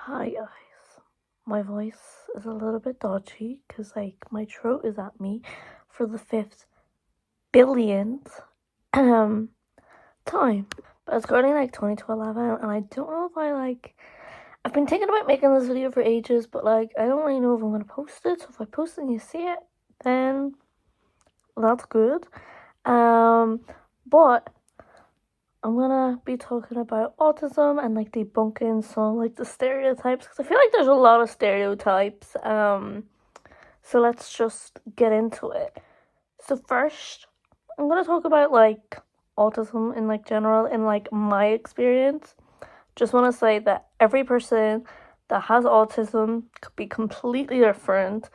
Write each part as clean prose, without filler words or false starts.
Hi guys, my voice is a little bit dodgy because my throat is at me for the 5th billionth time. But it's going 20 to 11 and I don't know if I've been thinking about making this video for ages, but I don't really know if I'm going to post it. So if I post it and you see it, then that's good. But I'm gonna be talking about autism and debunking some the stereotypes, because I feel like there's a lot of stereotypes. So let's just get into it. So first, I'm gonna talk about autism in general, in my experience. Just want to say that every person that has autism could be completely different.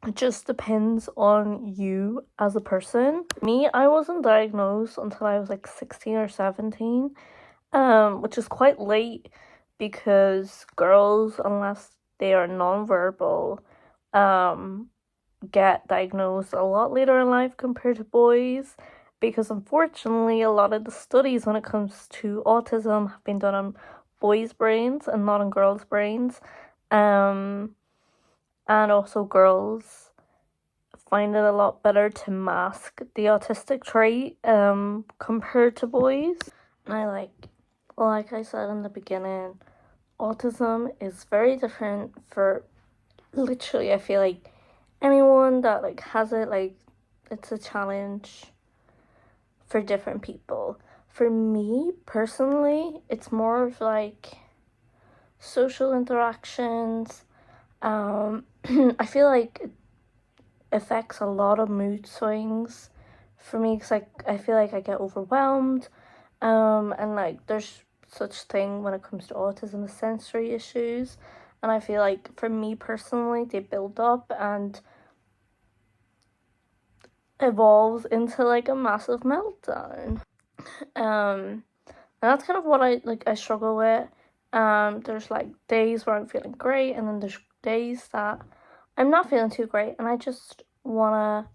It just depends on you as a person. Me, I wasn't diagnosed until I was 16 or 17, which is quite late because girls, unless they are nonverbal, get diagnosed a lot later in life compared to boys, because unfortunately a lot of the studies when it comes to autism have been done on boys' brains and not on girls' brains. And also girls find it a lot better to mask the autistic trait compared to boys. And I like I said in the beginning, autism is very different for literally, I feel like anyone that has it, it's a challenge for different people. For me personally, it's more of social interactions. I feel like it affects a lot of mood swings for me, because I feel like I get overwhelmed, and there's such thing when it comes to autism as sensory issues, and I feel like for me personally they build up and evolves into a massive meltdown. And that's kind of what I struggle with. There's days where I'm feeling great, and then there's days that I'm not feeling too great, and I just wanna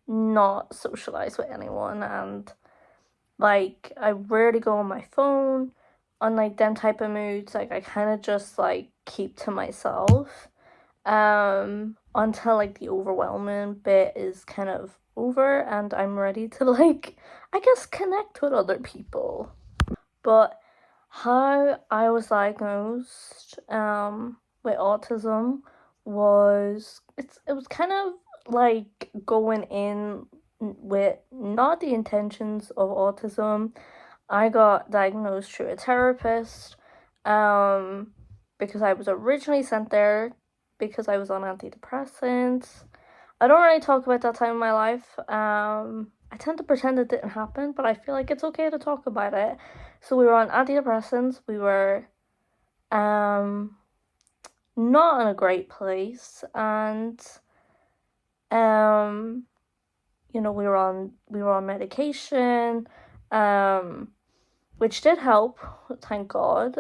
not socialize with anyone, and I rarely go on my phone on them type of moods. I kind of just keep to myself until the overwhelming bit is kind of over and I'm ready to I guess connect with other people. But how I was diagnosed with autism was it was kind of going in with not the intentions of autism. I got diagnosed through a therapist because I was originally sent there because I was on antidepressants. I don't really talk about that time in my life. I tend to pretend it didn't happen, but I feel like it's okay to talk about it. So we were on antidepressants. We were not in a great place, and we were on medication, which did help, thank God.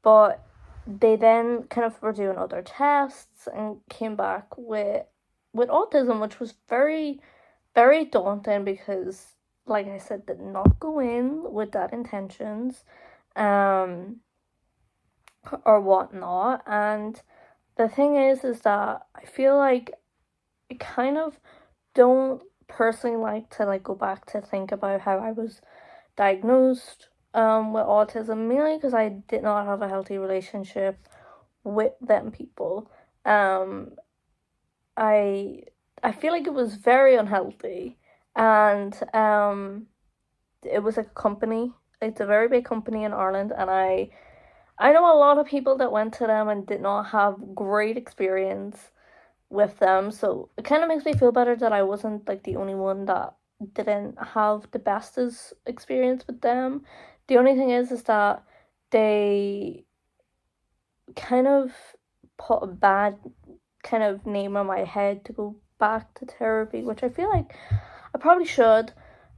But they then kind of were doing other tests and came back with autism, which was very, very daunting because, like I said, did not go in with that intentions, or whatnot. And the thing is that I feel like I kind of don't personally like to go back to think about how I was diagnosed with autism, mainly because I did not have a healthy relationship with them people. I feel like it was very unhealthy, and it was a company. It's a very big company in Ireland, and I know a lot of people that went to them and did not have great experience with them, so it kind of makes me feel better that I wasn't the only one that didn't have the bestest experience with them. The only thing is that they kind of put a bad kind of name on my head to go back to therapy, which I feel like I probably should,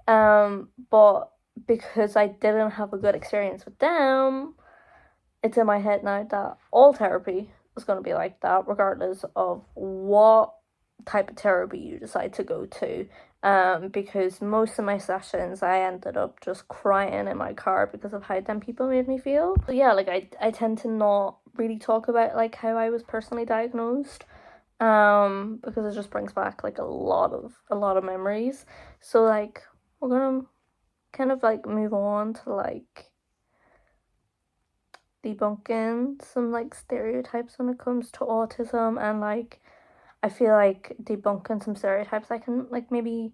but because I didn't have a good experience with them, it's in my head now that all therapy is going to be like that, regardless of what type of therapy you decide to go to. because most of my sessions I ended up just crying in my car because of how them people made me feel. So yeah, like I tend to not really talk about like how I was personally diagnosed, because it just brings back like a lot of memories. So like we're gonna kind of like move on to like debunking some like stereotypes when it comes to autism, and like I feel like debunking some stereotypes I can like maybe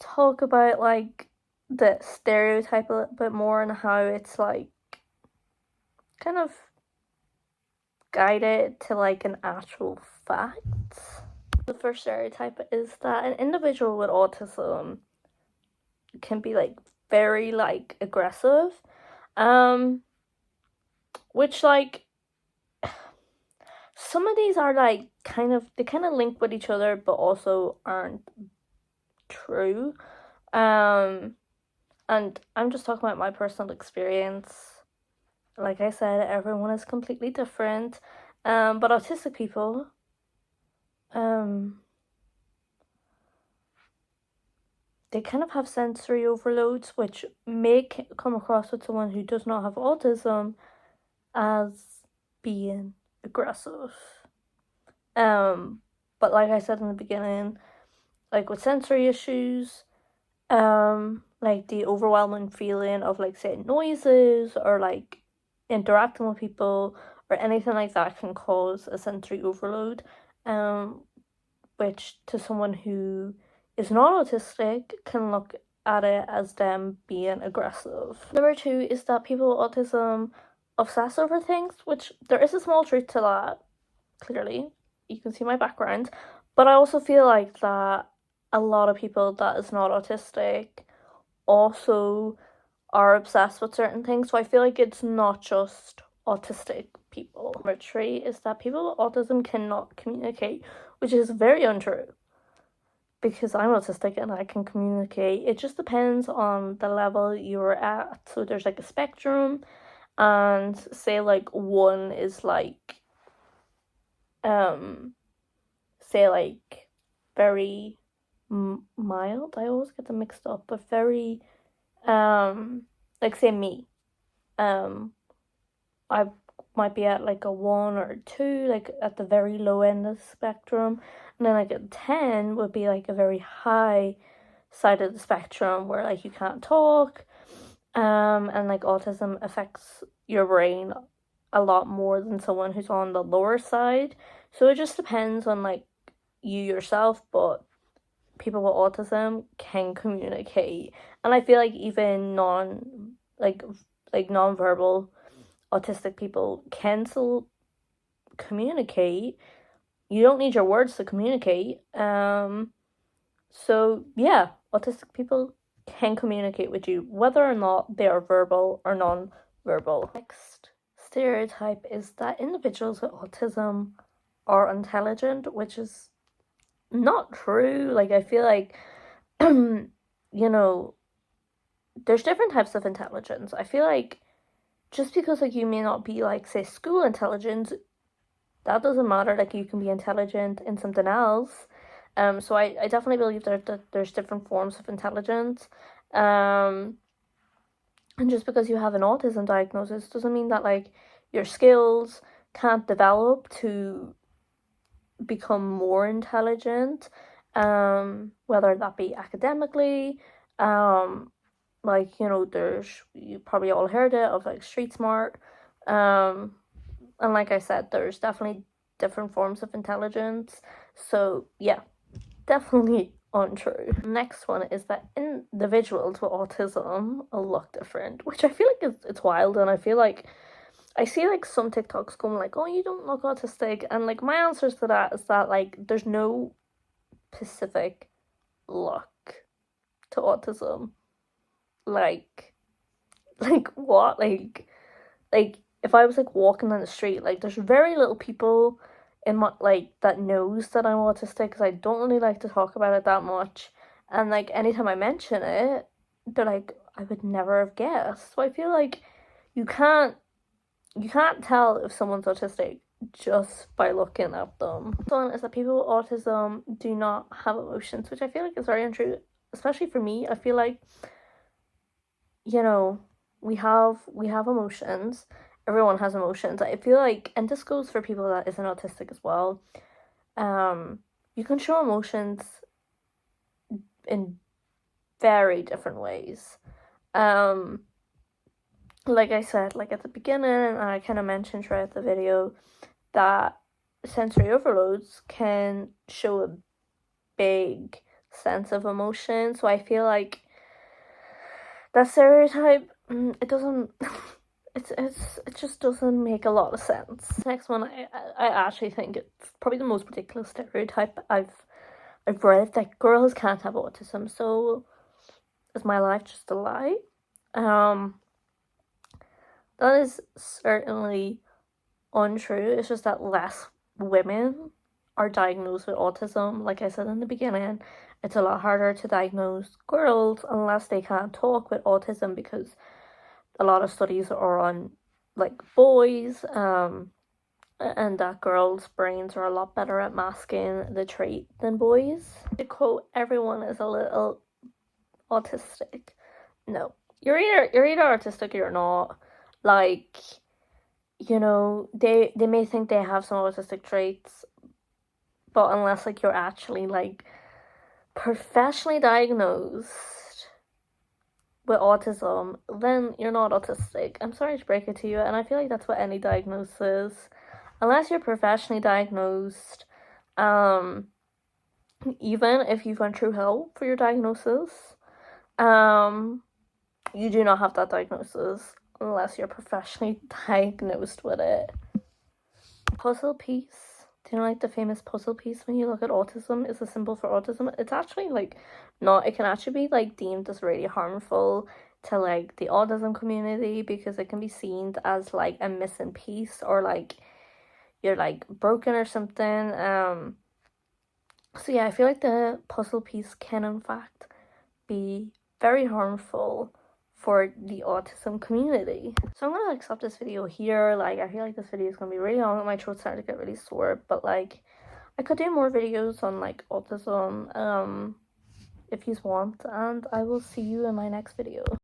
talk about like the stereotype a little bit more and how it's like kind of guided to like an actual fact. The first stereotype is that an individual with autism can be like very like aggressive, which like some of these are like they kind of link with each other but also aren't true. And I'm just talking about my personal experience. Like I said, everyone is completely different. But autistic people, they kind of have sensory overloads, which may come across with someone who does not have autism as being aggressive. But like I said in the beginning, like with sensory issues, like the overwhelming feeling of like say noises or like interacting with people or anything like that can cause a sensory overload, which to someone who is not autistic can look at it as them being aggressive. Number two is that people with autism obsess over things, which there is a small truth to that, clearly. You can see my background. But I also feel like that a lot of people that is not autistic also are obsessed with certain things. So I feel like it's not just autistic people. Number three is that people with autism cannot communicate, which is very untrue. Because I'm autistic and I can communicate. It just depends on the level you're at. So there's like a spectrum, and say like one is like say like very mild. I always get them mixed up, but very like say me, I might be at like a 1 or 2, like at the very low end of the spectrum, and then like a 10 would be like a very high side of the spectrum where like you can't talk, and like autism affects your brain a lot more than someone who's on the lower side. So it just depends on like you yourself, but people with autism can communicate, and I feel like even non-verbal autistic people can still communicate. You don't need your words to communicate. So yeah, autistic people can communicate with you whether or not they are verbal or non-verbal. Next stereotype is that individuals with autism are intelligent, which is not true. Like I feel like you know, there's different types of intelligence. I feel like just because like you may not be like say school intelligence, that doesn't matter. Like you can be intelligent in something else. So I definitely believe that there's different forms of intelligence. And just because you have an autism diagnosis doesn't mean that like your skills can't develop to become more intelligent. Whether that be academically, like there's, you probably all heard it of like street smart, and like I said, there's definitely different forms of intelligence. So yeah, definitely untrue. Next one is that individuals with autism look different, which I feel like it's wild, and I feel like I see like some TikToks going like, oh, you don't look autistic, and like my answers to that is that like there's no specific look to autism. Like what? Like if I was like walking down the street, like there's very little people in my like that knows that I'm autistic, because I don't really like to talk about it that much, and like anytime I mention it, they're like, I would never have guessed. So I feel like you can't tell if someone's autistic just by looking at them. One is that people with autism do not have emotions, which I feel like is very untrue, especially for me. I feel like, you know, we have emotions. Everyone has emotions. I feel like, and this goes for people that isn't autistic as well. You can show emotions in very different ways. Like I said, like at the beginning, and I kind of mentioned throughout the video, that sensory overloads can show a big sense of emotion. So I feel like that stereotype, it doesn't, it just doesn't make a lot of sense. Next one, I actually think it's probably the most ridiculous stereotype I've read, that girls can't have autism. So is my life just a lie? That is certainly untrue. It's just that less women are diagnosed with autism. Like I said in the beginning, it's a lot harder to diagnose girls unless they can't talk with autism, because a lot of studies are on like boys, and that girls' brains are a lot better at masking the trait than boys. To quote, everyone is a little autistic. No. You're either autistic or you're not. Like, you know, they may think they have some autistic traits, but unless like you're actually like professionally diagnosed with autism, then you're not autistic. I'm sorry to break it to you, and I feel like that's what any diagnosis is. Unless you're professionally diagnosed, even if you've went through hell for your diagnosis, you do not have that diagnosis unless you're professionally diagnosed with it. Puzzle piece. Do you know, like the famous puzzle piece when you look at autism is a symbol for autism? It's actually like not, it can actually be like deemed as really harmful to like the autism community, because it can be seen as like a missing piece, or like you're like broken or something. So yeah, I feel like the puzzle piece can in fact be very harmful for the autism community. So I'm gonna like stop this video here. Like, I feel like this video is gonna be really long and my throat's starting to get really sore, but like I could do more videos on like autism if you want, and I will see you in my next video.